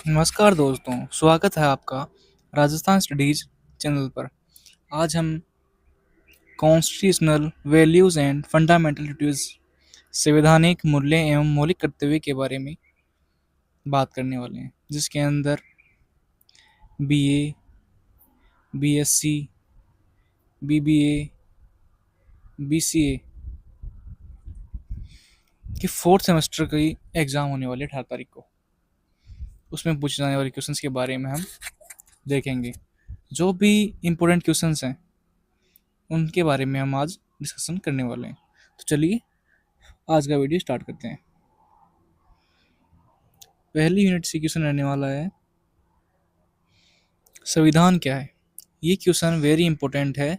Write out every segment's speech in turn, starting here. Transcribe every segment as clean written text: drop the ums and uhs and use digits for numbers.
नमस्कार दोस्तों, स्वागत है आपका राजस्थान स्टडीज चैनल पर। आज हम constitutional values and fundamental duties संवैधानिक मूल्य एवं मौलिक कर्तव्य के बारे में बात करने वाले हैं, जिसके अंदर बीए, बीएससी, बीबीए, बीसीए की फोर्थ सेमेस्टर की एग्ज़ाम होने वाली है 18 तारीख को। उसमें पूछे जाने वाले क्वेश्चंस के बारे में हम देखेंगे। जो भी इम्पोर्टेंट क्वेश्चंस हैं उनके बारे में हम आज डिस्कशन करने वाले हैं। तो चलिए आज का वीडियो स्टार्ट करते हैं। पहली यूनिट से क्वेश्चन रहने वाला है, संविधान क्या है। ये क्वेश्चन वेरी इंपॉर्टेंट है।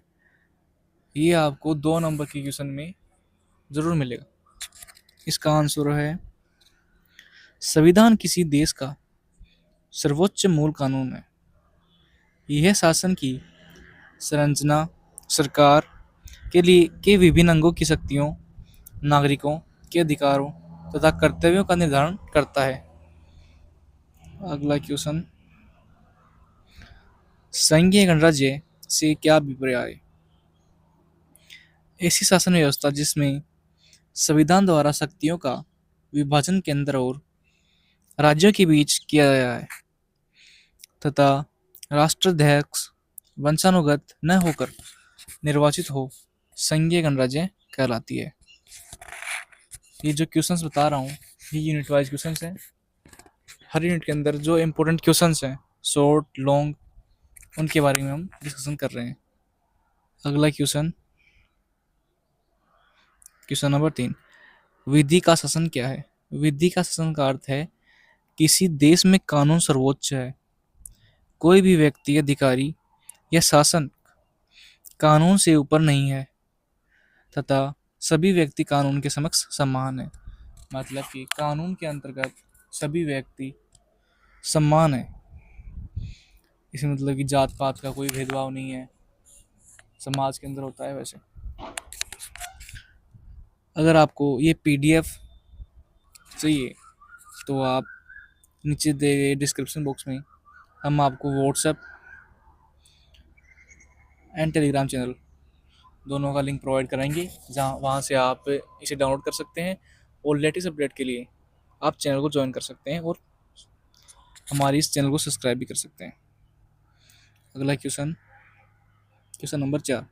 ये आपको 2 नंबर के क्वेश्चन में ज़रूर मिलेगा। इसका आंसर है, संविधान किसी देश का सर्वोच्च मूल कानून है। यह शासन की संरचना, सरकार के विभिन्न अंगों की शक्तियों, नागरिकों के अधिकारों तथा कर्तव्यों का निर्धारण करता है। अगला क्वेश्चन, संघीय गणराज्य से क्या अभिप्राय है। ऐसी शासन व्यवस्था जिसमें संविधान द्वारा शक्तियों का विभाजन केंद्र और राज्यों के बीच किया गया है तथा राष्ट्राध्यक्ष वंशानुगत न होकर निर्वाचित हो, संघीय गणराज्य कहलाती है। ये जो क्वेश्चंस बता रहा हूँ ये यूनिट वाइज क्वेश्चंस हैं। हर यूनिट के अंदर जो इम्पोर्टेंट क्वेश्चंस हैं, शॉर्ट लॉन्ग, उनके बारे में हम डिस्कशन कर रहे हैं। अगला क्वेश्चन, क्वेश्चन नंबर 3, विधि का शासन क्या है। विधि का शासन का अर्थ है किसी देश में कानून सर्वोच्च है। कोई भी व्यक्ति, अधिकारी या शासन कानून से ऊपर नहीं है तथा सभी व्यक्ति कानून के समक्ष समान है। मतलब कि कानून के अंतर्गत सभी व्यक्ति समान है। इसमें मतलब कि जात पात का कोई भेदभाव नहीं है, समाज के अंदर होता है वैसे। अगर आपको ये पीडीएफ चाहिए तो आप नीचे दे गए डिस्क्रिप्शन बॉक्स में हम आपको व्हाट्सएप एंड टेलीग्राम चैनल दोनों का लिंक प्रोवाइड कराएंगे, जहाँ वहाँ से आप इसे डाउनलोड कर सकते हैं और लेटेस्ट अपडेट के लिए आप चैनल को ज्वाइन कर सकते हैं और हमारी इस चैनल को सब्सक्राइब भी कर सकते हैं। अगला क्वेश्चन, क्वेश्चन नंबर 4,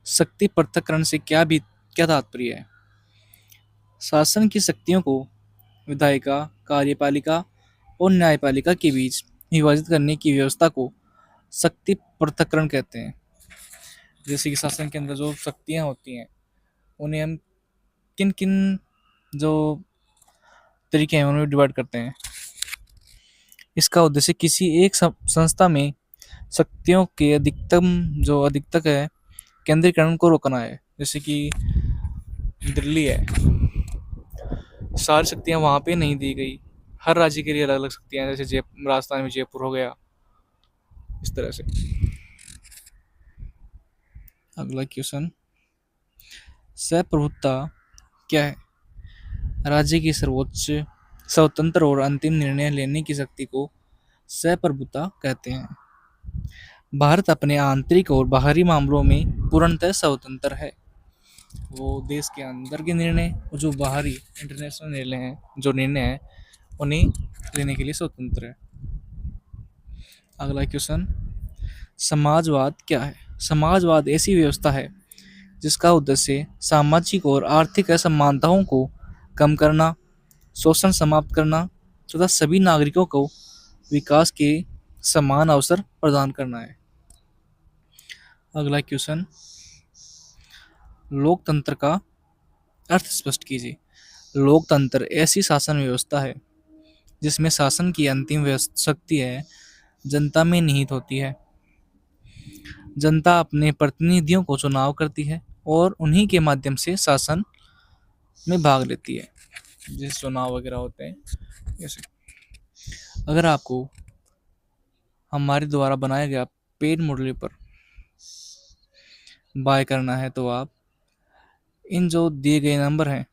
शक्ति पृथक्करण से क्या तात्पर्य है। शासन की शक्तियों को विधायिका, कार्यपालिका और न्यायपालिका के बीच विभाजित करने की व्यवस्था को शक्ति पृथक्करण कहते हैं। जैसे कि शासन के अंदर जो शक्तियाँ होती हैं उन्हें हम किन किन जो तरीके हैं उन्हें डिवाइड करते हैं। इसका उद्देश्य किसी एक संस्था में शक्तियों के अधिकतक है केंद्रीकरण को रोकना है। जैसे कि दिल्ली है, सारी शक्तियाँ वहाँ पे नहीं दी गई, हर राज्य के लिए अलग अलग शक्तियाँ, जैसे राजस्थान में जयपुर हो गया, इस तरह से। अगला क्वेश्चन, संप्रभुता क्या है। राज्य की सर्वोच्च, स्वतंत्र और अंतिम निर्णय लेने की शक्ति को संप्रभुता कहते हैं। भारत अपने आंतरिक और बाहरी मामलों में पूर्णतः स्वतंत्र है। वो देश के अंदर के निर्णय और जो बाहरी इंटरनेशनल निर्णय हैं, जो निर्णय हैं, उन्हें लेने के लिए स्वतंत्र है। अगला क्वेश्चन, समाजवाद क्या है। समाजवाद ऐसी व्यवस्था है जिसका उद्देश्य सामाजिक और आर्थिक असमानताओं को कम करना, शोषण समाप्त करना तथा सभी नागरिकों को विकास के समान अवसर प्रदान करना है। अगला क्वेश्चन, लोकतंत्र का अर्थ स्पष्ट कीजिए। लोकतंत्र ऐसी शासन व्यवस्था है जिसमें शासन की अंतिम शक्ति है जनता में निहित होती है। जनता अपने प्रतिनिधियों को चुनाव करती है और उन्हीं के माध्यम से शासन में भाग लेती है, जैसे चुनाव वगैरह होते हैं जैसे। अगर आपको हमारे द्वारा बनाया गया पेड मॉडल पर बाय करना है तो आप इन जो दिए गए नंबर हैं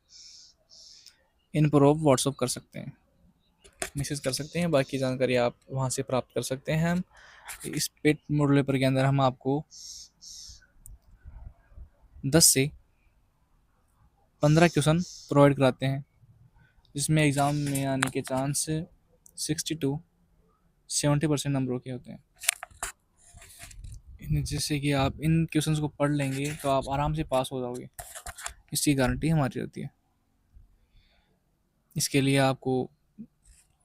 इन पर आप व्हाट्सअप कर सकते हैं। मैसेज कर सकते हैं। बाकी जानकारी आप वहाँ से प्राप्त कर सकते हैं। हम इस पेट मॉडल पेपर के अंदर हम आपको 10 से 15 क्वेश्चन प्रोवाइड कराते हैं, जिसमें एग्ज़ाम में आने के चांस 60 टू 70% नंबरों के होते हैं। जैसे कि आप इन क्वेश्चंस को पढ़ लेंगे तो आप आराम से पास हो जाओगे, इसकी गारंटी हमारी रहती है। इसके लिए आपको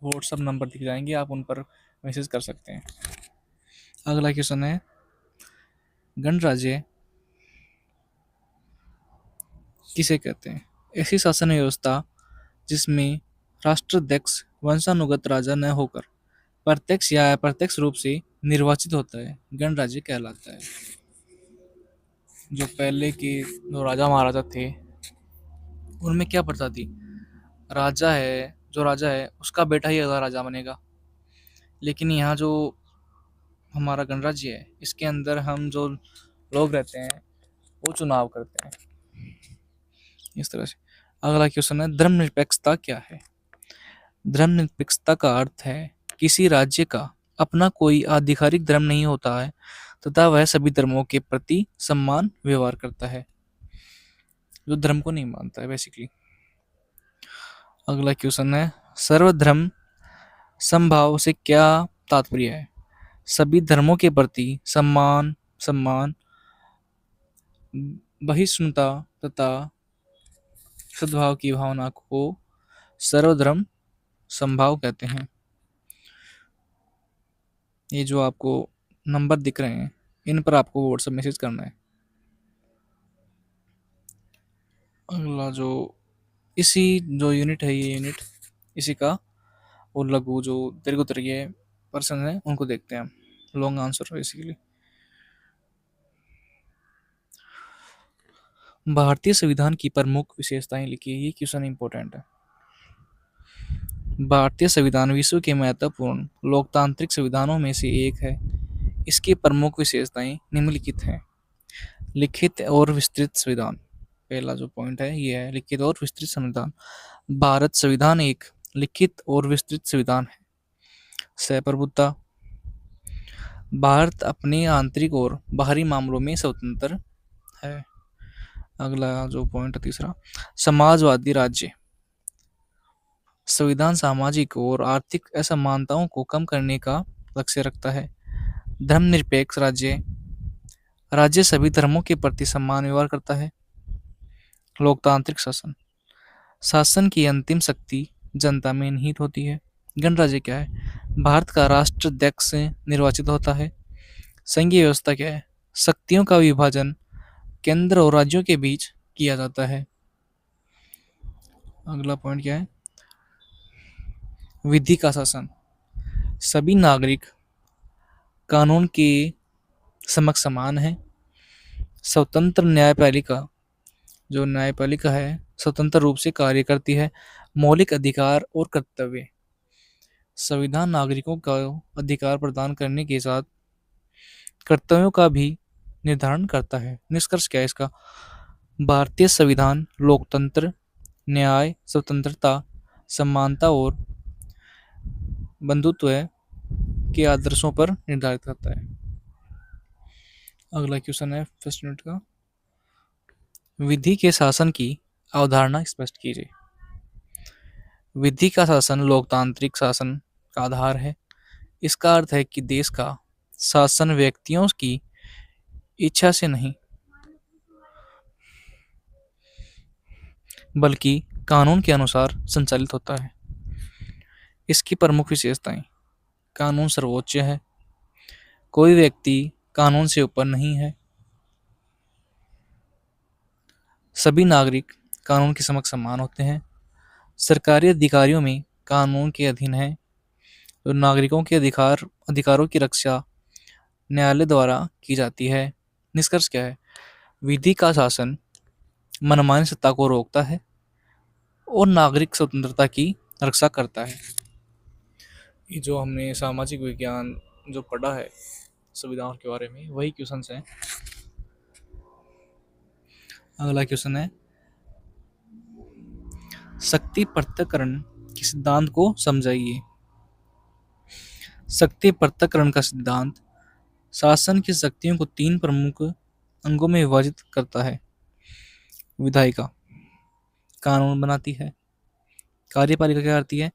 व्हाट्सअप नंबर दिख जाएंगे, आप उन पर मैसेज कर सकते हैं। अगला क्वेश्चन है, गणराज्य किसे कहते हैं? ऐसी शासन व्यवस्था जिसमें राष्ट्राध्यक्ष वंशानुगत राजा न होकर प्रत्यक्ष या अप्रत्यक्ष रूप से निर्वाचित होता है, गणराज्य कहलाता है। जो पहले के जो राजा महाराजा थे, उनमें क्या प्रथा थी? राजा है, जो राजा है उसका बेटा ही अगला राजा बनेगा। लेकिन यहाँ जो हमारा गणराज्य है, इसके अंदर हम जो लोग रहते हैं वो चुनाव करते हैं, इस तरह से। अगला क्वेश्चन है, धर्मनिरपेक्षता क्या है? धर्मनिरपेक्षता का अर्थ है किसी राज्य का अपना कोई आधिकारिक धर्म नहीं होता है तथा वह सभी धर्मों के प्रति सम्मान व्यवहार करता है, जो धर्म को नहीं मानता है बेसिकली। अगला क्वेश्चन है, सर्वधर्म समभाव से क्या तात्पर्य है? सभी धर्मों के प्रति सम्मान बहिष्णुता तथा सद्भाव की भावना को सर्वधर्म समभाव कहते हैं। ये जो आपको नंबर दिख रहे हैं, इन पर आपको व्हाट्सएप मैसेज करना है। अगला जो इसी जो यूनिट है, ये यूनिट इसी का और लघु जो दीर्घोत्तरीय पर्सन है उनको देखते हैं हम, लॉन्ग आंसर बेसिकली। भारतीय संविधान की प्रमुख विशेषताएं लिखिए। ये क्वेश्चन इंपॉर्टेंट है। भारतीय संविधान विश्व के महत्वपूर्ण लोकतांत्रिक संविधानों में से एक है। इसकी प्रमुख विशेषताएं निम्नलिखित हैं। लिखित और विस्तृत संविधान, पहला जो पॉइंट है ये है लिखित और विस्तृत संविधान। भारत संविधान एक लिखित और विस्तृत संविधान है। सहप्रभुता, भारत अपने आंतरिक और बाहरी मामलों में स्वतंत्र है। अगला जो पॉइंट है तीसरा, समाजवादी राज्य। संविधान सामाजिक और आर्थिक असमानताओं को कम करने का लक्ष्य रखता है। धर्मनिरपेक्ष राज्य, राज्य सभी धर्मों के प्रति सम्मान व्यवहार करता है। लोकतांत्रिक शासन, शासन की अंतिम शक्ति जनता में निहित होती है। गणराज्य क्या है? भारत का राष्ट्राध्यक्ष निर्वाचित होता है। संघीय व्यवस्था क्या है? शक्तियों का विभाजन केंद्र और राज्यों के बीच किया जाता है। अगला पॉइंट क्या है? विधि का शासन, सभी नागरिक कानून के समक्ष समान है। स्वतंत्र न्यायपालिका, जो न्यायपालिका है स्वतंत्र रूप से कार्य करती है। मौलिक अधिकार और कर्तव्य, संविधान नागरिकों का अधिकार प्रदान करने के साथ कर्तव्यों का भी निर्धारण करता है। निष्कर्ष क्या है इसका? भारतीय संविधान लोकतंत्र, न्याय, स्वतंत्रता, समानता और बंधुत्व के आदर्शों पर निर्धारित करता है। अगला क्वेश्चन है फर्स्ट यूनिट का, विधि के शासन की अवधारणा स्पष्ट कीजिए। विधि का शासन लोकतांत्रिक शासन का आधार है। इसका अर्थ है कि देश का शासन व्यक्तियों की इच्छा से नहीं बल्कि कानून के अनुसार संचालित होता है। इसकी प्रमुख विशेषताएं, कानून सर्वोच्च है, कोई व्यक्ति कानून से ऊपर नहीं है, सभी नागरिक कानून के समक्ष समान होते हैं, सरकारी अधिकारियों में कानून के अधीन है, तो नागरिकों के अधिकारों की रक्षा न्यायालय द्वारा की जाती है। निष्कर्ष क्या है? विधि का शासन मनमानी सत्ता को रोकता है और नागरिक स्वतंत्रता की रक्षा करता है। ये जो हमने सामाजिक विज्ञान जो पढ़ा है संविधान के बारे में, वही क्वेश्चन हैं। अगला क्वेश्चन है, शक्ति पृथक्करण के सिद्धांत को समझाइए। शक्ति पृथक्करण का सिद्धांत शासन की शक्तियों को तीन प्रमुख अंगों में विभाजित करता है। विधायिका कानून बनाती है। कार्यपालिका क्या करती है?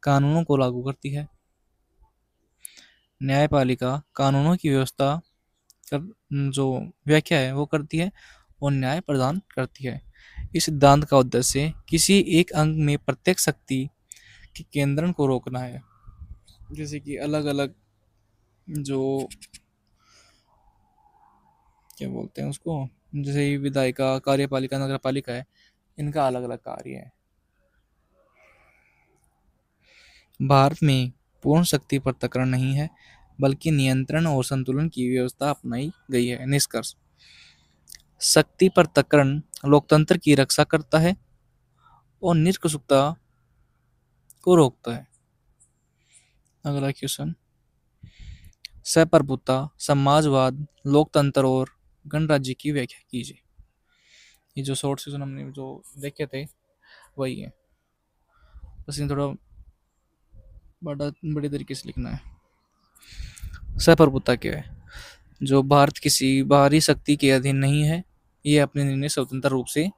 कानूनों को लागू करती है। न्यायपालिका कानूनों की व्यवस्था कर, जो व्याख्या है वो करती है और न्याय प्रदान करती है। इस सिद्धांत का उद्देश्य किसी एक अंग में प्रत्यक्ष शक्ति के केंद्रण को रोकना है। जैसे कि अलग अलग जो क्या बोलते हैं उसको, जैसे विधायिका, कार्यपालिका, नगरपालिका है, इनका अलग अलग कार्य है। भारत में पूर्ण शक्ति पृथक्करण नहीं है, बल्कि नियंत्रण और संतुलन की व्यवस्था अपनाई गई है। निष्कर्ष, शक्ति पृथक्करण लोकतंत्र की रक्षा करता है और निष्पक्षता को रोकता है। अगला क्वेश्चन, सप्रभुता, समाजवाद, लोकतंत्र और गणराज्य की व्याख्या कीजिए। ये जो शॉर्ट सेशन हमने जो देखे थे वही है, बस इन्हें थोड़ा बड़े तरीके से लिखना है। सप्रभुता क्या है? जो भारत किसी बाहरी शक्ति के अधीन नहीं है, ये अपने निर्णय स्वतंत्र रूप से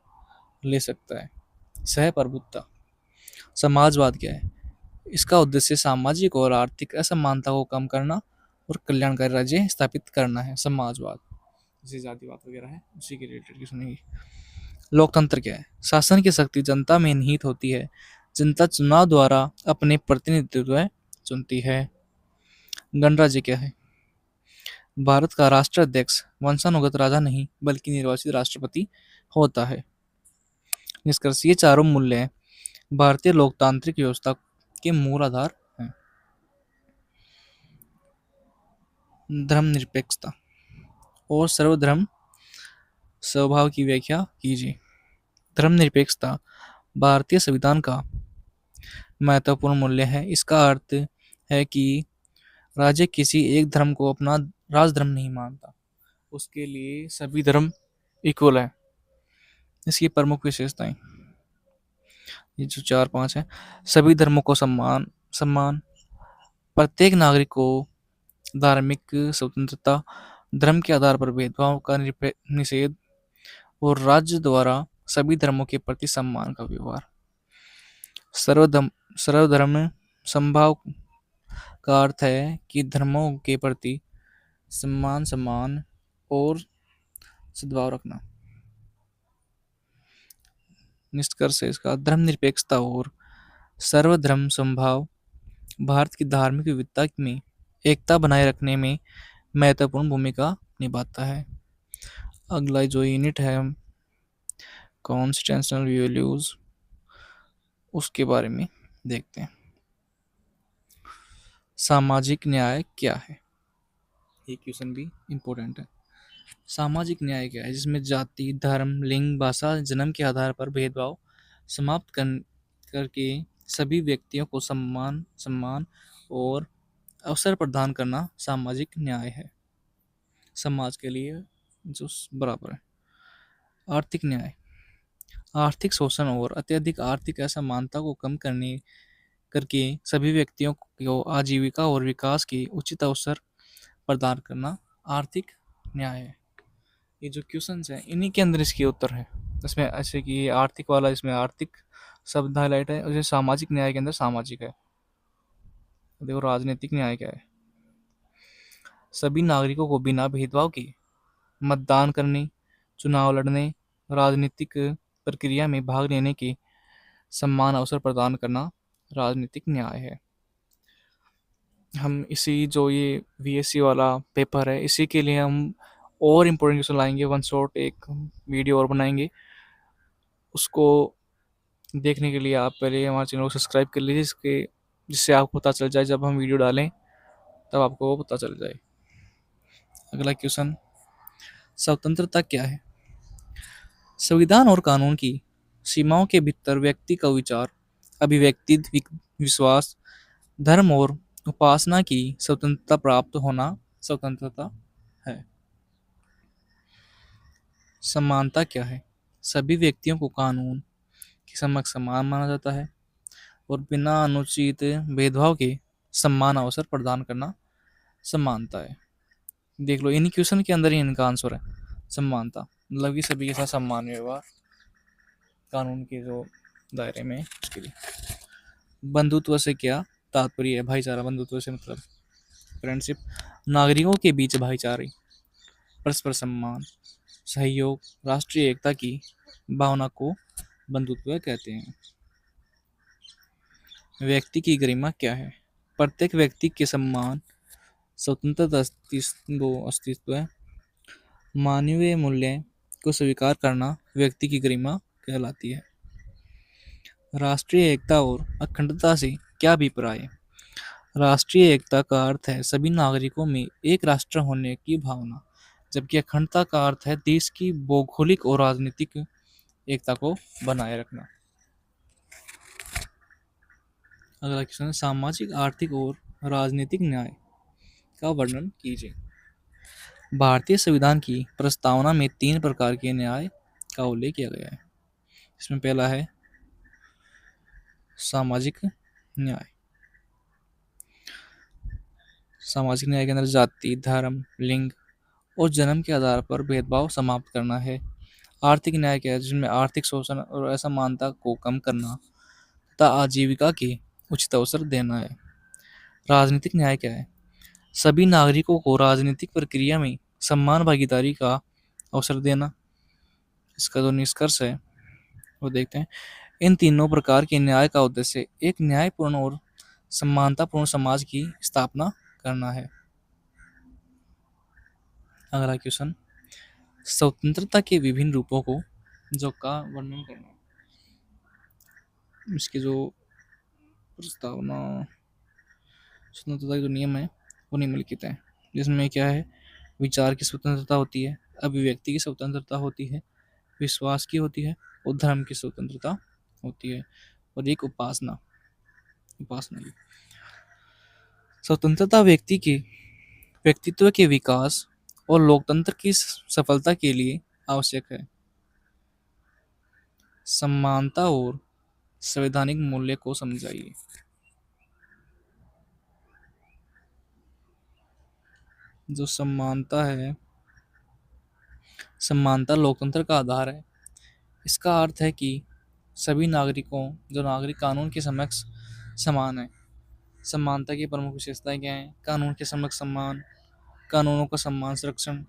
ले सकता है। सहप्रभुता। समाजवाद क्या है? इसका उद्देश्य सामाजिक और आर्थिक असमानता को कम करना और कल्याणकारी राज्य स्थापित करना है। समाजवाद जैसे जातिवाद वगैरह है, उसी के रिलेटेड की सुनेगी। लोकतंत्र क्या है? शासन की शक्ति जनता में निहित होती है। जनता चुनाव द्वारा अपने प्रतिनिधित्व चुनती है। गणराज्य क्या है? भारत का राष्ट्राध्यक्ष वंशानुगत राजा नहीं, बल्कि निर्वाचित राष्ट्रपति होता है। निष्कर्ष, ये चारों मूल्य भारतीय लोकतांत्रिक व्यवस्था के मूल आधार हैं। धर्मनिरपेक्षता और सर्वधर्म स्वभाव की व्याख्या कीजिए। धर्मनिरपेक्षता भारतीय संविधान का महत्वपूर्ण मूल्य है। इसका अर्थ है कि राज्य किसी एक धर्म को अपना राजधर्म नहीं मानता, उसके लिए सभी धर्म इक्वल है। इसकी प्रमुख विशेषताएं ये जो 4-5 है। सभी धर्मों को सम्मान, प्रत्येक नागरिक को धार्मिक स्वतंत्रता, धर्म के आधार पर भेदभाव का निषेध और राज्य द्वारा सभी धर्मों के प्रति सम्मान का व्यवहार। सर्वधर्म समभाव का अर्थ है कि धर्मों के प्रति सम्मान और सद्भाव रखना। निष्कर्ष है इसका, धर्मनिरपेक्षता और सर्वधर्म समभाव भारत की धार्मिक विविधता में एकता बनाए रखने में महत्वपूर्ण भूमिका निभाता है। अगला जो यूनिट है कॉन्स्टिट्यूशनल वैल्यूज, उसके बारे में देखते हैं। सामाजिक न्याय क्या है? ये क्वेश्चन भी इम्पोर्टेंट है। सामाजिक न्याय क्या है? जिसमें जाति, धर्म, लिंग, भाषा, जन्म के आधार पर भेदभाव समाप्त करके सभी व्यक्तियों को सम्मान और अवसर प्रदान करना सामाजिक न्याय है। समाज के लिए जो बराबर है। आर्थिक न्याय, आर्थिक शोषण और अत्यधिक आर्थिक असमानता को कम करके सभी व्यक्तियों को आजीविका और विकास के उचित अवसर प्रदान करना आर्थिक न्याय है। ये जो क्वेश्चंस हैं इन्हीं के अंदर इसके उत्तर है। इसमें ऐसे कि आर्थिक वाला, इसमें आर्थिक शब्द हाईलाइट है, और जैसे सामाजिक न्याय के अंदर सामाजिक है। देखो राजनीतिक न्याय क्या है? सभी नागरिकों को बिना भेदभाव के मतदान करने, चुनाव लड़ने, राजनीतिक प्रक्रिया में भाग लेने के समान अवसर प्रदान करना राजनीतिक न्याय है। हम इसी जो ये VSC वाला पेपर है, इसी के लिए हम और इम्पोर्टेंट क्वेश्चन लाएंगे। वन शॉट एक वीडियो और बनाएंगे, उसको देखने के लिए आप पहले हमारे चैनल को सब्सक्राइब कर लीजिए, जिससे आपको पता चल जाए जब हम वीडियो डालें तब आपको वो पता चल जाए। अगला क्वेश्चन, स्वतंत्रता क्या है? संविधान और कानून की सीमाओं के भीतर व्यक्ति का विचार, अभिव्यक्ति, विश्वास, धर्म और उपासना की स्वतंत्रता प्राप्त होना स्वतंत्रता है। समानता क्या है? सभी व्यक्तियों को कानून के समक्ष समान माना जाता है और बिना अनुचित भेदभाव के सम्मान अवसर प्रदान करना समानता है। देख लो, इन्हीं क्वेश्चन के अंदर ही इनका आंसर है समानता, मतलब कि सभी के साथ सम्मान व्यवहार कानून के जो दायरे में है, उसके लिए। बंधुत्व से क्या तात्पर्य है? भाईचारा। बंधुत्व से मतलब फ्रेंडशिप, नागरिकों के बीच भाईचारे, परस्पर सम्मान, सहयोग, राष्ट्रीय एकता की भावना को बंधुत्व कहते हैं। व्यक्ति की गरिमा क्या है? प्रत्येक व्यक्ति के सम्मान, स्वतंत्रता, अस्तित्व, मानवीय मूल्य को स्वीकार करना व्यक्ति की गरिमा कहलाती है। राष्ट्रीय एकता और अखंडता से क्या अभिप्राय है? राष्ट्रीय एकता का अर्थ है सभी नागरिकों में एक राष्ट्र होने की भावना, जबकि अखंडता का अर्थ है देश की भौगोलिक और राजनीतिक एकता को बनाए रखना। अगला क्वेश्चन है, सामाजिक, आर्थिक और राजनीतिक न्याय का वर्णन कीजिए। भारतीय संविधान की प्रस्तावना में 3 प्रकार के न्याय का उल्लेख किया गया है। इसमें पहला है सामाजिक न्याय। सामाजिक न्याय के अंदर जाति, धर्म, लिंग और जन्म के आधार पर भेदभाव समाप्त करना है। आर्थिक न्याय क्या है? जिसमें आर्थिक शोषण और असमानता को कम करना तथा आजीविका के उचित अवसर देना है। राजनीतिक न्याय क्या है? सभी नागरिकों को राजनीतिक प्रक्रिया में समान भागीदारी का अवसर देना। इसका जो निष्कर्ष है वो देखते हैं। इन तीनों प्रकार के न्याय का उद्देश्य एक न्यायपूर्ण और समानतापूर्ण समाज की स्थापना करना है। अगला क्वेश्चन, स्वतंत्रता के विभिन्न रूपों को जो का वर्णन करना। इसके जो प्रस्तावना, स्वतंत्रता के जो नियम है वो निम्नलिखित है। जिसमें क्या है? विचार की स्वतंत्रता होती है, अभिव्यक्ति की स्वतंत्रता होती है, विश्वास की होती है और धर्म की स्वतंत्रता होती है, और एक उपासना की। स्वतंत्रता व्यक्ति के व्यक्तित्व के विकास और लोकतंत्र की सफलता के लिए आवश्यक है। समानता और संवैधानिक मूल्य को समझाइए। जो समानता है, समानता लोकतंत्र का आधार है। इसका अर्थ है कि सभी नागरिकों, जो नागरिक कानून के समक्ष समान है। समानता की प्रमुख विशेषताएं क्या हैं? कानून के समक्ष सम्मान, कानूनों का सम्मान, संरक्षण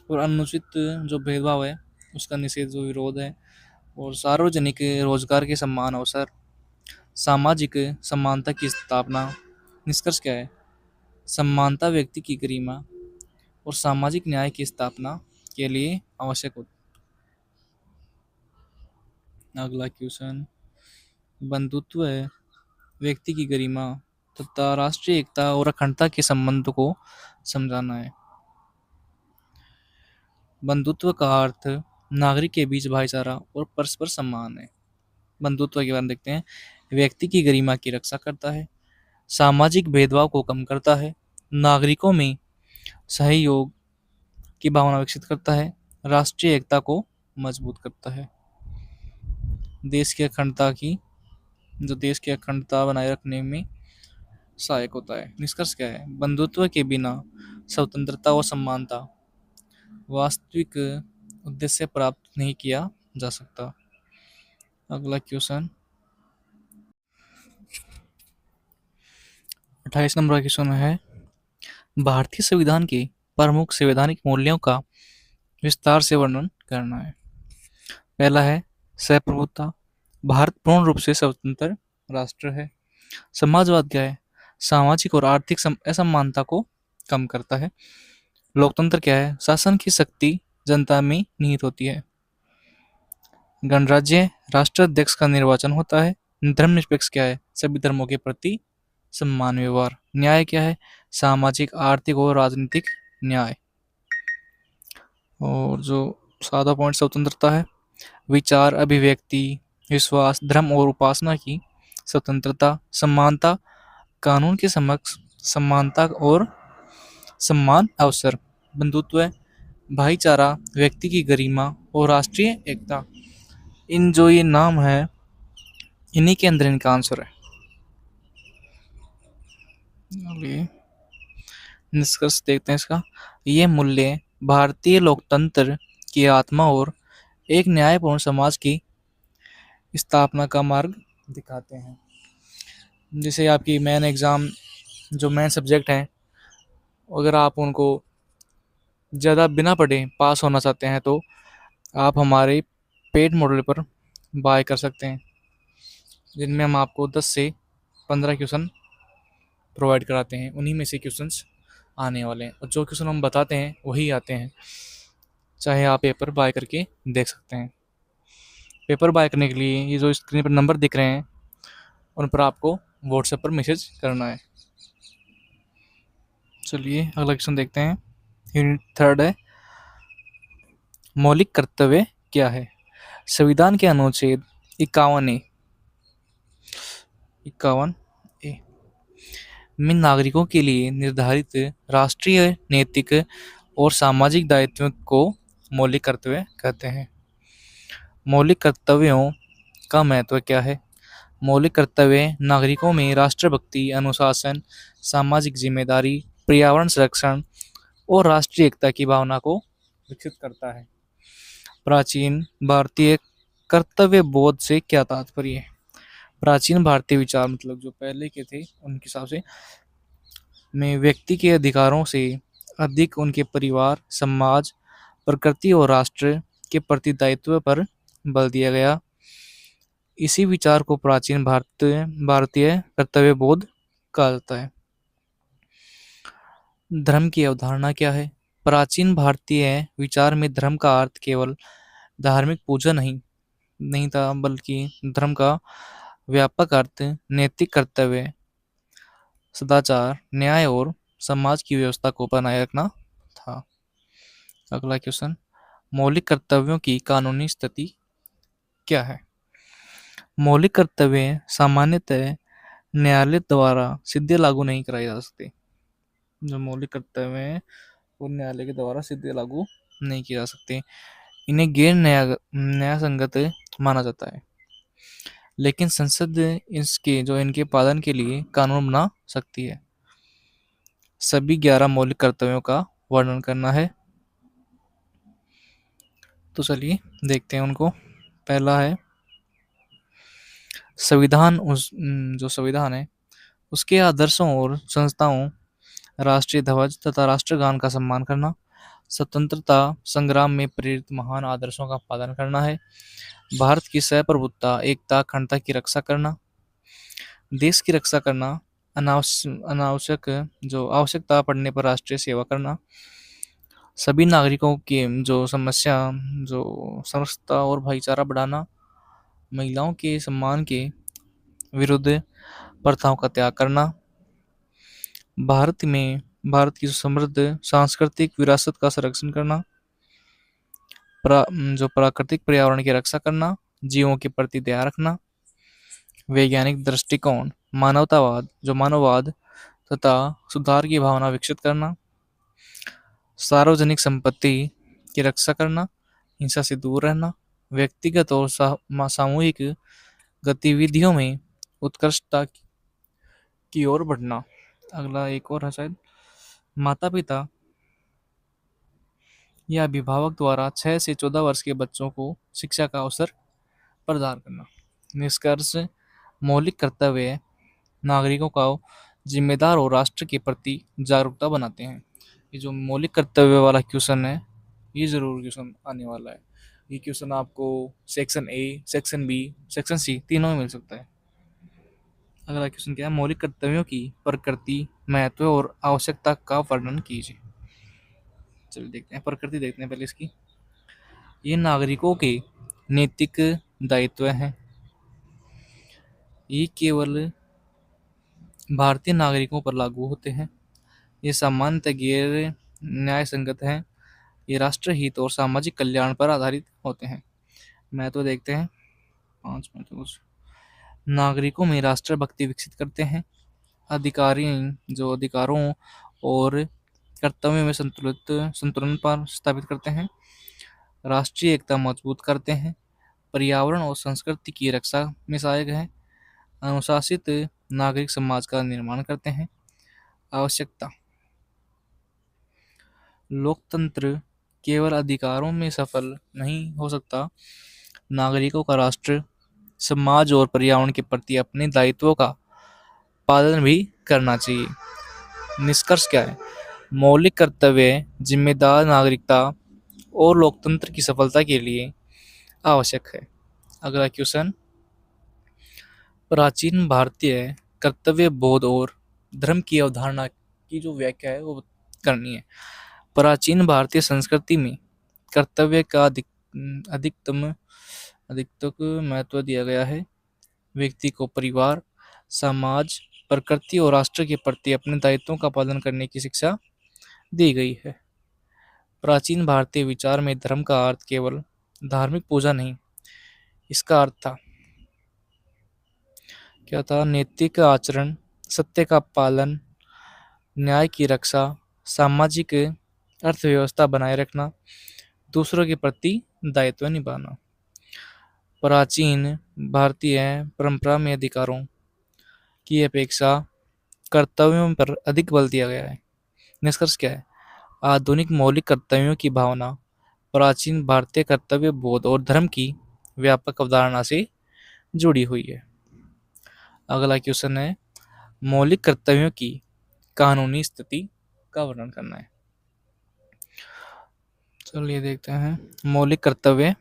और अनुचित जो भेदभाव है उसका निषेध, जो विरोध है, और सार्वजनिक रोजगार के समान अवसर, सामाजिक समानता की स्थापना। निष्कर्ष क्या है? समानता व्यक्ति की गरिमा और सामाजिक न्याय की स्थापना के लिए आवश्यक होती है। अगला क्वेश्चन, बंधुत्व है व्यक्ति की गरिमा तथा राष्ट्रीय एकता और अखंडता के संबंध को समझाना है। बंधुत्व का अर्थ नागरिक के बीच भाईचारा और परस्पर सम्मान है। बंधुत्व के बारे में देखते हैं। व्यक्ति की गरिमा की रक्षा करता है, सामाजिक भेदभाव को कम करता है, नागरिकों में सहयोग की भावना विकसित करता है, राष्ट्रीय एकता को मजबूत करता है, देश की अखंडता बनाए रखने में सहायक होता है। निष्कर्ष क्या है? बंधुत्व के बिना स्वतंत्रता और समानता वास्तविक उद्देश्य प्राप्त नहीं किया जा सकता। अगला क्वेश्चन, 28 नंबर का क्वेश्चन है, भारतीय संविधान के प्रमुख संवैधानिक मूल्यों का विस्तार से वर्णन करना है। पहला है संप्रभुता। भारत पूर्ण रूप से स्वतंत्र राष्ट्र है। समाजवाद क्या है? सामाजिक और आर्थिक असमानता को कम करता है। लोकतंत्र क्या है? शासन की शक्ति जनता में निहित होती है। गणराज्य, राष्ट्राध्यक्ष का निर्वाचन होता है। धर्मनिरपेक्ष क्या है? सभी धर्मों के प्रति सम्मान व्यवहार। न्याय क्या है? सामाजिक, आर्थिक और राजनीतिक न्याय। और जो सादा पॉइंट स्वतंत्रता है, विचार, अभिव्यक्ति, विश्वास, धर्म और उपासना की स्वतंत्रता। समानता, कानून के समक्ष समानता और सम्मान अवसर। बंधुत्व, भाईचारा, व्यक्ति की गरिमा और राष्ट्रीय एकता। इन जो ये नाम है, इन्हीं के अंदर इनका आंसर है। चलिए निष्कर्ष देखते हैं इसका। ये मूल्य भारतीय लोकतंत्र की आत्मा और एक न्यायपूर्ण समाज की स्थापना का मार्ग दिखाते हैं। जैसे आपकी मेन एग्ज़ाम जो मेन सब्जेक्ट हैं, अगर आप उनको ज़्यादा बिना पढ़े पास होना चाहते हैं तो आप हमारे पेड मॉडल पर बाय कर सकते हैं, जिनमें हम आपको 10 से 15 क्वेश्चन प्रोवाइड कराते हैं। उन्हीं में से क्वेश्चंस आने वाले हैं और जो क्वेश्चन हम बताते हैं वही आते हैं, चाहे आप पेपर बाय करके देख सकते हैं। पेपर बाय करने के लिए ये जो स्क्रीन पर नंबर दिख रहे हैं उन पर आपको व्हाट्सएप पर मैसेज करना है। चलिए अगला क्वेश्चन देखते हैं। यूनिट थर्ड है, मौलिक कर्तव्य क्या है। संविधान के अनुच्छेद 51 में नागरिकों के लिए निर्धारित राष्ट्रीय नैतिक और सामाजिक दायित्वों को मौलिक कर्तव्य कहते हैं। मौलिक कर्तव्यों का महत्व क्या है। मौलिक कर्तव्य नागरिकों में राष्ट्रभक्ति, अनुशासन, सामाजिक जिम्मेदारी, पर्यावरण संरक्षण और राष्ट्रीय एकता की भावना को विकसित करता है। प्राचीन भारतीय कर्तव्य बोध से क्या तात्पर्य है। प्राचीन भारतीय विचार मतलब जो पहले के थे उनके हिसाब से में व्यक्ति के अधिकारों से अधिक उनके परिवार, समाज, प्रकृति और राष्ट्र के प्रति दायित्व पर बल दिया गया। इसी विचार को प्राचीन भारतीय कर्तव्य बोध कहा जाता है। धर्म की अवधारणा क्या है। प्राचीन भारतीय विचार में धर्म का अर्थ केवल धार्मिक पूजा नहीं नहीं था, बल्कि धर्म का व्यापक अर्थ नैतिक कर्तव्य, सदाचार, न्याय और समाज की व्यवस्था को बनाए रखना था। अगला क्वेश्चन, मौलिक कर्तव्यों की कानूनी स्थिति क्या है। मौलिक कर्तव्य सामान्यतः न्यायालय द्वारा सीधे लागू नहीं कराए जा सकते। जो मौलिक कर्तव्य हैं वो न्यायालय के द्वारा सीधे लागू नहीं किए जा सकते। इन्हें गैर न्याय संगत माना जाता है, लेकिन संसद इसके जो इनके पालन के लिए कानून बना सकती है। सभी 11 मौलिक कर्तव्यों का वर्णन करना है, तो चलिए देखते हैं उनको। पहला है संविधान। जो संविधान है उसके आदर्शों और संस्थाओं, राष्ट्रीय ध्वज तथा राष्ट्रगान का सम्मान करना, स्वतंत्रता संग्राम में प्रेरित महान आदर्शों का पालन करना है, भारत की सहप्रभुता, एकता, अखंडता की रक्षा करना, देश की रक्षा करना, अनावश्यक जो आवश्यकता पड़ने पर राष्ट्रीय सेवा करना, सभी नागरिकों की जो समस्या जो समरसता और भाईचारा बढ़ाना, महिलाओं के सम्मान के विरुद्ध प्रथाओं का त्याग करना, भारत की समृद्ध सांस्कृतिक विरासत का संरक्षण करना, जो प्राकृतिक पर्यावरण की रक्षा करना, जीवों के प्रति दया रखना, वैज्ञानिक दृष्टिकोण, मानववाद तथा सुधार की भावना विकसित करना, सार्वजनिक संपत्ति की रक्षा करना, हिंसा से दूर रहना, व्यक्तिगत और सामूहिक गतिविधियों में उत्कृष्टता की ओर बढ़ना। अगला एक और है शायद, माता पिता या अभिभावक द्वारा 6 से 14 वर्ष के बच्चों को शिक्षा का अवसर प्रदान करना। निष्कर्ष, मौलिक कर्तव्य नागरिकों को जिम्मेदार और राष्ट्र के प्रति जागरूकता बनाते हैं। ये जो मौलिक कर्तव्य वाला क्वेश्चन है ये जरूर क्वेश्चन आने वाला है। ये क्वेश्चन आपको section A, section B, section C तीनों में मिल सकता है। अगला क्वेश्चन क्या है, मौलिक कर्तव्यों की प्रकृति, महत्व और आवश्यकता का वर्णन कीजिए। चलिए देखते हैं, प्रकृति देखते हैं पहले इसकी। ये नागरिकों के नैतिक दायित्व हैं। ये केवल भारतीय नागरिकों पर लागू होते हैं। ये सामान्यतः गैर न्याय संगत हैं। ये राष्ट्रहित और सामाजिक कल्याण पर आधारित होते हैं। महत्व देखते हैं 5 महत्व। नागरिकों में राष्ट्रभक्ति विकसित करते हैं। अधिकारी जो अधिकारों और कर्तव्यों में संतुलन पर स्थापित करते हैं। राष्ट्रीय एकता मजबूत करते हैं। पर्यावरण और संस्कृति की रक्षा में सहायक हैं। अनुशासित नागरिक समाज का निर्माण करते हैं। आवश्यकता। लोकतंत्र केवल अधिकारों में सफल नहीं हो सकता, नागरिकों का राष्ट्र, समाज और पर्यावरण के प्रति अपने दायित्वों का पालन भी करना चाहिए। निष्कर्ष क्या है? मौलिक कर्तव्य, जिम्मेदार नागरिकता और लोकतंत्र की सफलता के लिए आवश्यक है। अगला क्वेश्चन, प्राचीन भारतीय कर्तव्य बोध और धर्म की अवधारणा की जो व्याख्या है वो करनी है। प्राचीन भारतीय संस्कृति में कर्तव्य का अधिकतम अधिकतम महत्व दिया गया है। व्यक्ति को परिवार, समाज, प्रकृति और राष्ट्र के प्रति अपने दायित्वों का पालन करने की शिक्षा दी गई है। प्राचीन भारतीय विचार में धर्म का अर्थ केवल धार्मिक पूजा नहीं, इसका अर्थ था क्या था? नैतिक आचरण, सत्य का पालन, न्याय की रक्षा, सामाजिक अर्थव्यवस्था बनाए रखना, दूसरों के प्रति दायित्व निभाना। प्राचीन भारतीय परंपरा में अधिकारों की अपेक्षा कर्तव्यों पर अधिक बल दिया गया है। निष्कर्ष क्या है? आधुनिक मौलिक कर्तव्यों की भावना प्राचीन भारतीय कर्तव्य बोध और धर्म की व्यापक अवधारणा से जुड़ी हुई है। अगला क्वेश्चन है, मौलिक कर्तव्यों की कानूनी स्थिति का वर्णन करना है। चलिए देखते हैं। मौलिक कर्तव्य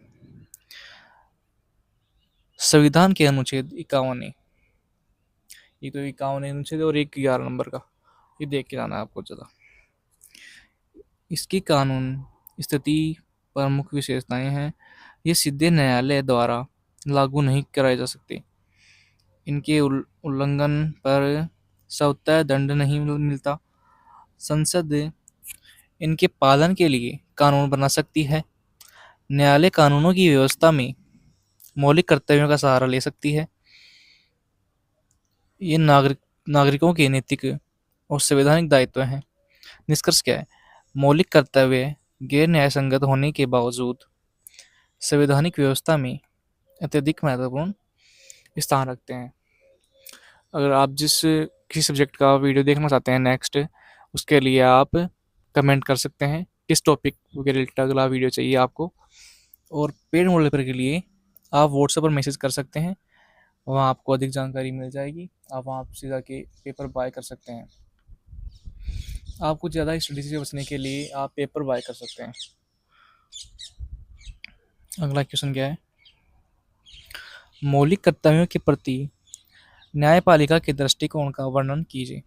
संविधान के अनुच्छेद 51 है। ये तो 51 अनुच्छेद और एक 11 नंबर का, ये देख के जाना है आपको ज़्यादा। इसकी कानून स्थिति प्रमुख विशेषताएं हैं। ये सीधे न्यायालय द्वारा लागू नहीं कराए जा सकते। इनके उल्लंघन पर स्वतः दंड नहीं मिलता। संसद इनके पालन के लिए कानून बना सकती है। न्यायालय कानूनों की व्यवस्था में मौलिक कर्तव्यों का सहारा ले सकती है। ये नागरिकों के नैतिक और संवैधानिक दायित्व हैं। निष्कर्ष क्या है? मौलिक कर्तव्य गैर न्यायसंगत होने के बावजूद संवैधानिक व्यवस्था में अत्यधिक महत्वपूर्ण स्थान रखते हैं। अगर आप किसी सब्जेक्ट का वीडियो देखना चाहते हैं नेक्स्ट, उसके लिए आप कमेंट कर सकते हैं किस टॉपिक के रिलेटेड अगला वीडियो चाहिए आपको। और पेड वॉलपेपर के लिए आप व्हाट्सएप पर मैसेज कर सकते हैं, वहाँ आपको अधिक जानकारी मिल जाएगी। आप वहाँ से जाके पेपर बाय कर सकते हैं। आपको ज़्यादा स्टडी से बचने के लिए आप पेपर बाय कर सकते हैं। अगला क्वेश्चन क्या है? मौलिक कर्तव्यों के प्रति न्यायपालिका के दृष्टिकोण का वर्णन कीजिए।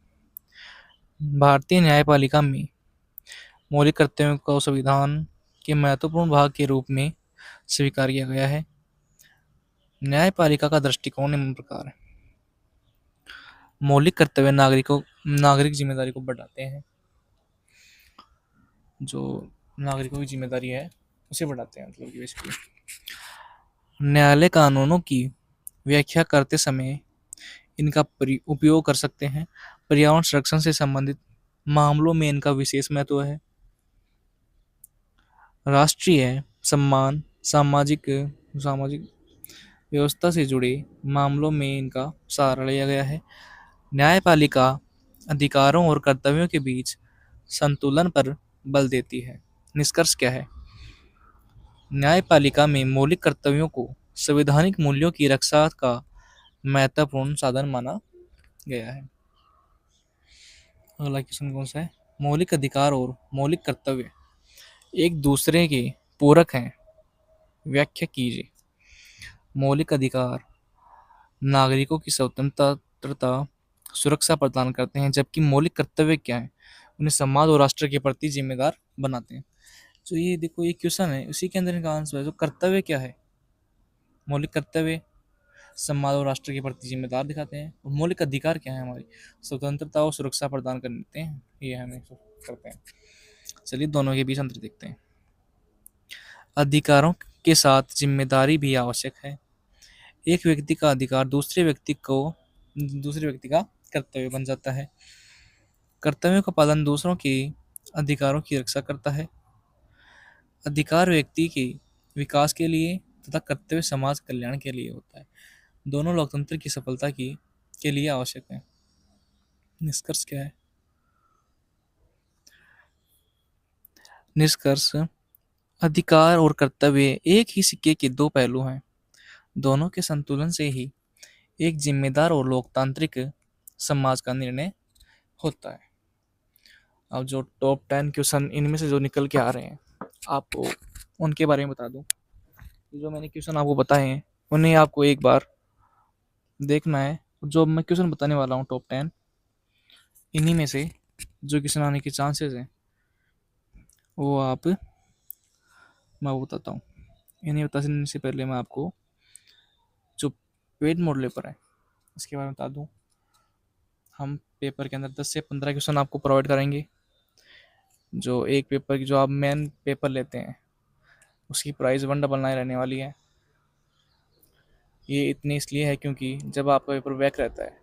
भारतीय न्यायपालिका में मौलिक कर्तव्यों को संविधान के महत्वपूर्ण भाग के रूप में स्वीकार किया गया है। न्यायपालिका का दृष्टिकोण निम्न प्रकार है। मौलिक कर्तव्य नागरिक जिम्मेदारी को बढ़ाते हैं। जो नागरिकों की जिम्मेदारी है उसे बढ़ाते हैं, मतलब बेसिकली न्यायालय कानूनों की व्याख्या करते समय इनका उपयोग कर सकते हैं। पर्यावरण संरक्षण से संबंधित मामलों में इनका विशेष महत्व है। राष्ट्रीय सम्मान, सामाजिक सामाजिक व्यवस्था से जुड़े मामलों में इनका सहारा लिया गया है। न्यायपालिका अधिकारों और कर्तव्यों के बीच संतुलन पर बल देती है। निष्कर्ष क्या है? न्यायपालिका में मौलिक कर्तव्यों को संवैधानिक मूल्यों की रक्षा का महत्वपूर्ण साधन माना गया है। अगला क्वेश्चन कौन सा है? मौलिक अधिकार और मौलिक कर्तव्य एक दूसरे के पूरक हैं, व्याख्या कीजिए। मौलिक अधिकार नागरिकों की स्वतंत्रता सुरक्षा प्रदान करते हैं, जबकि मौलिक कर्तव्य क्या है? उन्हें समाज और राष्ट्र के प्रति जिम्मेदार बनाते हैं। तो ये देखो, ये क्वेश्चन है, उसी के अंदर इनका आंसर है। तो कर्तव्य क्या है? मौलिक कर्तव्य समाज और राष्ट्र के प्रति जिम्मेदार दिखाते हैं। और मौलिक अधिकार क्या है? हमारी स्वतंत्रता और सुरक्षा प्रदान करते हैं, ये हमें करते हैं। चलिए दोनों के बीच अंतर देखते हैं। अधिकारों के साथ जिम्मेदारी भी आवश्यक है। एक व्यक्ति का अधिकार दूसरे व्यक्ति का कर्तव्य बन जाता है। कर्तव्यों का पालन दूसरों के अधिकारों की रक्षा करता है। अधिकार व्यक्ति के विकास के लिए तथा कर्तव्य समाज कल्याण के लिए होता है। दोनों लोकतंत्र की सफलता के लिए आवश्यक है। निष्कर्ष क्या है? निष्कर्ष, अधिकार और कर्तव्य एक ही सिक्के के दो पहलू हैं। दोनों के संतुलन से ही एक जिम्मेदार और लोकतांत्रिक समाज का निर्णय होता है। अब जो टॉप 10 क्वेश्चन इनमें से जो निकल के आ रहे हैं, आपको उनके बारे में बता दूं। जो मैंने क्वेश्चन आपको बताए हैं उन्हें आपको एक बार देखना है। जो मैं क्वेश्चन बताने वाला हूँ टॉप 10, इन्हीं में से जो क्वेश्चन आने के चांसेस हैं वो मैं आपको बताता हूँ। इन्हें बताने से पहले मैं आपको जो पेड मोड पेपर है इसके बारे में बता दूँ। हम पेपर के अंदर 10 से 15 क्वेश्चन आपको प्रोवाइड करेंगे। जो एक पेपर की जो आप मेन पेपर लेते हैं उसकी प्राइस 199 रहने वाली है। ये इतनी इसलिए है क्योंकि जब आपका पेपर बैक रहता है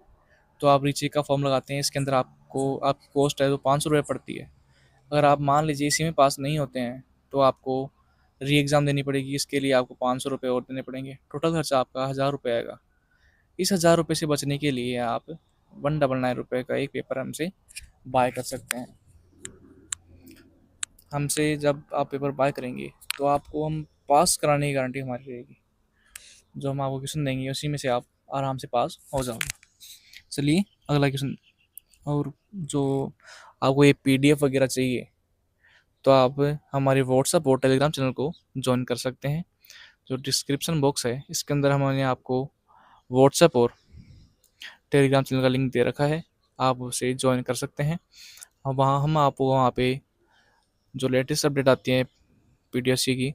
तो आप रीचेक का फॉर्म लगाते हैं। इसके अंदर आपको आपकी कॉस्ट है तो 500 रुपये पड़ती है। अगर आप मान लीजिए इसी में पास नहीं होते हैं तो आपको री एग्ज़ाम देनी पड़ेगी। इसके लिए आपको 500 रुपये और देने पड़ेंगे। टोटल खर्चा आपका 1000 रुपये आएगा। इस 1000 रुपये से बचने के लिए आप 199 रुपये का एक पेपर हमसे बाय कर सकते हैं। हमसे जब आप पेपर बाय करेंगे तो आपको हम पास कराने की गारंटी हमारी रहेगी। जो हम आपको क्वेश्चन देंगे उसी में से आप आराम से पास हो जाओगे। चलिए अगला क्वेश्चन। और जो आपको ये पीडीएफ वगैरह चाहिए तो आप हमारे व्हाट्सएप और टेलीग्राम चैनल को ज्वाइन कर सकते हैं। जो डिस्क्रिप्शन बॉक्स है इसके अंदर हमने आपको व्हाट्सएप और टेलीग्राम चैनल का लिंक दे रखा है। आप उसे ज्वाइन कर सकते हैं। और वहाँ हम आपको वहाँ पे जो लेटेस्ट अपडेट आती है पीडीएससी की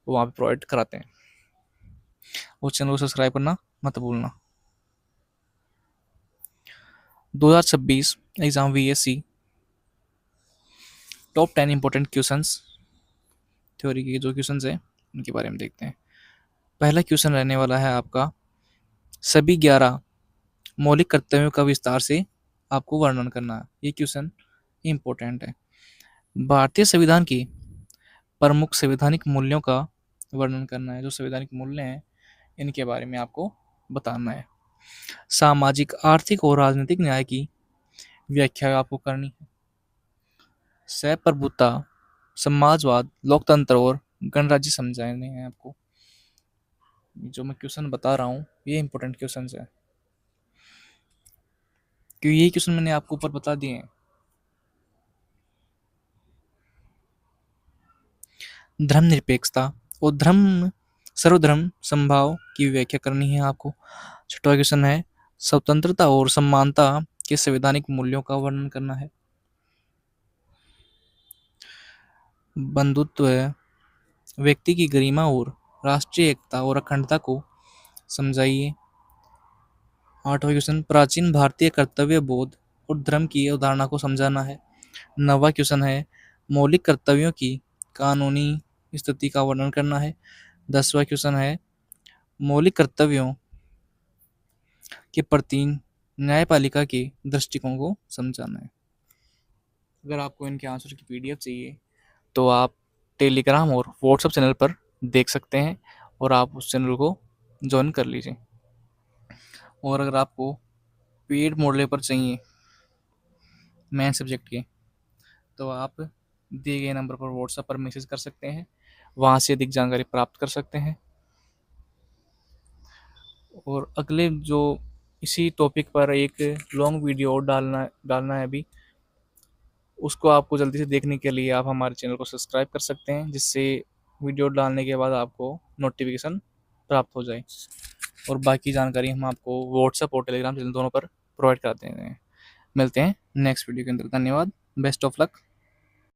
वो वहाँ पे प्रोवाइड कराते हैं। उस चैनल को सब्सक्राइब करना मत भूलना। 2026 exam VSC top 10 important questions theory के जो क्वेश्चंस हैं उनके बारे में देखते हैं। पहला क्वेश्चन रहने वाला है आपका, सभी 11 मौलिक कर्तव्यों का विस्तार से आपको वर्णन करना है। ये क्वेश्चन इम्पोर्टेंट है। भारतीय संविधान की प्रमुख संवैधानिक मूल्यों का वर्णन करना है। जो संवैधानिक मूल्य हैं इनके बारे में आपको बताना है। सामाजिक, आर्थिक और राजनीतिक न्याय की व्याख्या आपको करनी है। सहप्रभुता, समाजवाद, लोकतंत्र और गणराज्य समझाने हैं आपको। जो मैं क्वेश्चन बता रहा हूँ ये इंपॉर्टेंट क्वेश्चन है क्योंकि ये क्वेश्चन मैंने आपको ऊपर बता दिए हैं। धर्मनिरपेक्षता और सर्वधर्म समभाव की व्याख्या करनी है आपको। छठवां क्वेश्चन है, स्वतंत्रता और समानता के संवैधानिक मूल्यों का वर्णन करना है। बंधुत्व, व्यक्ति की गरिमा और राष्ट्रीय एकता और अखंडता को समझाइए। आठवां क्वेश्चन, प्राचीन भारतीय कर्तव्य बोध और धर्म की अवधारणा को समझाना है। नौवां क्वेश्चन है, मौलिक कर्तव्यों की कानूनी स्थिति का वर्णन करना है। 10वां क्वेश्चन है, मौलिक कर्तव्यों के प्रति न्यायपालिका के दृष्टिकोण को समझाना है। अगर आपको इनके आंसर की पीडीएफ चाहिए तो आप टेलीग्राम और व्हाट्सएप चैनल पर देख सकते हैं और आप उस चैनल को ज्वाइन कर लीजिए। और अगर आपको पेड मॉडल पर चाहिए मेन सब्जेक्ट के तो आप दिए गए नंबर पर व्हाट्सएप पर मैसेज कर सकते हैं। वहाँ से अधिक जानकारी प्राप्त कर सकते हैं। और अगले जो इसी टॉपिक पर एक लॉन्ग वीडियो और डालना है अभी, उसको आपको जल्दी से देखने के लिए आप हमारे चैनल को सब्सक्राइब कर सकते हैं जिससे वीडियो डालने के बाद आपको नोटिफिकेशन प्राप्त हो जाए। और बाकी जानकारी हम आपको व्हाट्सएप और टेलीग्राम चैनल दोनों पर प्रोवाइड कराते हैं। मिलते हैं नेक्स्ट वीडियो के अंदर। धन्यवाद। Best of luck.